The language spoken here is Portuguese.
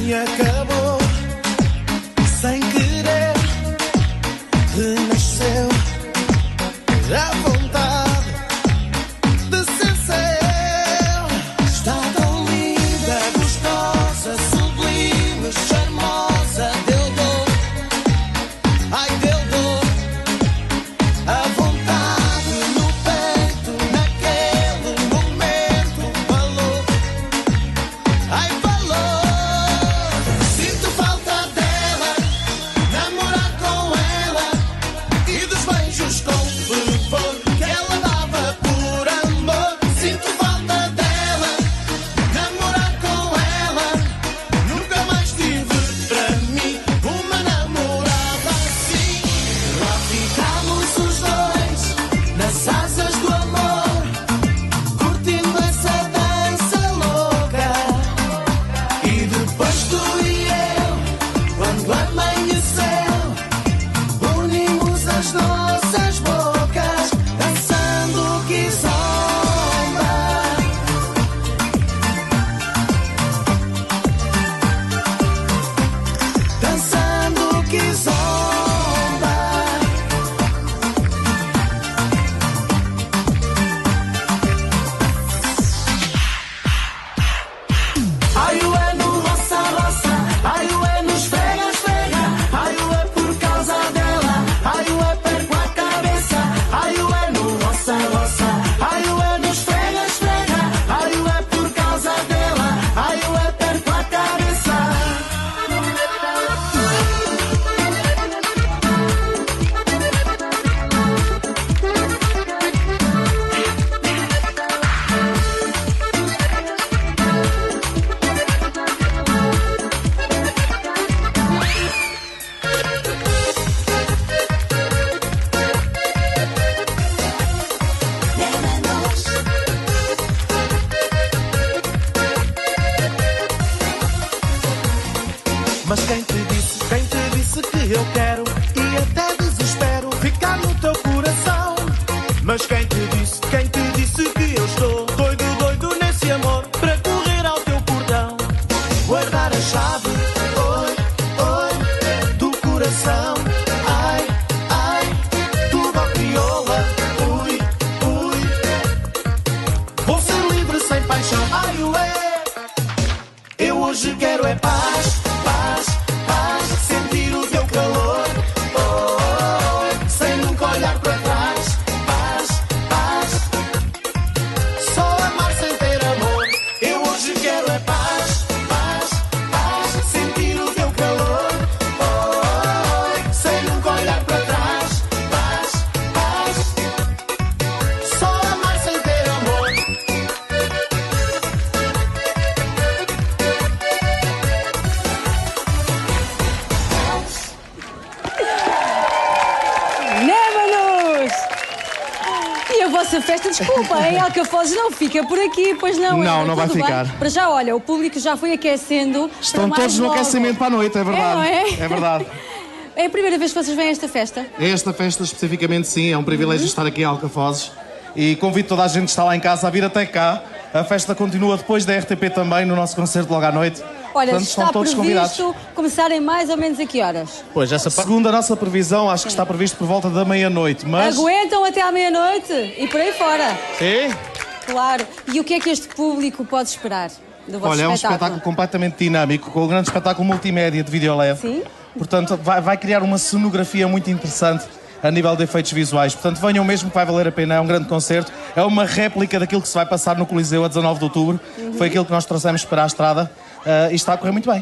fim acabou, sem querer, renasceu a vontade de ser seu. Está tão linda, gostosa, sublime, charmosa. Deu dor, ai deu dor, a vontade no peito, naquele momento falou, ai falou. Sinto falta dela, namorar com ela e dos beijos com fervor que ela dava por amor. Sinto falta dela, namorar com ela. Nunca mais tive para mim uma namorada assim. Lá ficamos os dois, nas asas do amor, curtindo essa dança louca. E depois tu e eu, quando amanheceu, unimos as nossas bocas, dançando que zomba. Dançando que zomba. Ai, ué no roça, roça. Ai, ué no esfrega, esfrega. Ai, ué por causa dela. Ai, ué perco a cabeça. Ai, ué no roça, roça. Ai, ué no esfrega, esfrega. Ai, ué por causa dela. Ai, ué perco a cabeça. Mas quem te disse que eu quero e até desespero ficar no teu coração? Mas quem te disse que eu estou doido, doido nesse amor para correr ao teu portão, guardar a chave, oi, oi, do coração, ai, ai, tudo ao crioula, ui, ui. Vou ser livre sem paixão, ai, ué. Eu hoje quero é paz, paz, paz. Sentir o teu calor, oh, oh, oh, sem nunca olhar para trás. Paz, paz. Só amar sem ter amor. Eu hoje quero é paz, paz, paz. Sentir o teu calor, oh, oh, oh, sem nunca olhar para trás. Paz, paz. Só amar sem ter amor. Némanos! E a vossa festa, desculpa, em Alcafozes não fica por aqui, pois não? Não, não vai Tudo bem? ficar. Para já, olha, o público já foi aquecendo. Estão para mais todos no logo. aquecimento para a noite, é verdade. não é? É verdade. É a primeira vez que vocês vêm a esta festa? Esta festa especificamente sim, é um privilégio estar aqui em Alcafozes e convido toda a gente que está lá em casa a vir até cá. A festa continua depois da RTP também, no nosso concerto logo à noite. Olha, Portanto, está estão todos convidados. previsto começarem mais ou menos a que horas? Pois, Segundo a nossa previsão, acho que está previsto por volta da meia-noite, mas... Aguentam até à meia-noite e por aí fora. Sim? Claro. E o que é que este público pode esperar do vosso Olha, é um espetáculo completamente dinâmico, com um grande espetáculo multimédia de vídeo LED. Sim. Portanto, vai criar uma cenografia muito interessante a nível de efeitos visuais. Portanto, venham mesmo que vai valer a pena, é um grande concerto. É uma réplica daquilo que se vai passar no Coliseu a 19 de outubro. Foi aquilo que nós trouxemos para a estrada e está a correr muito bem.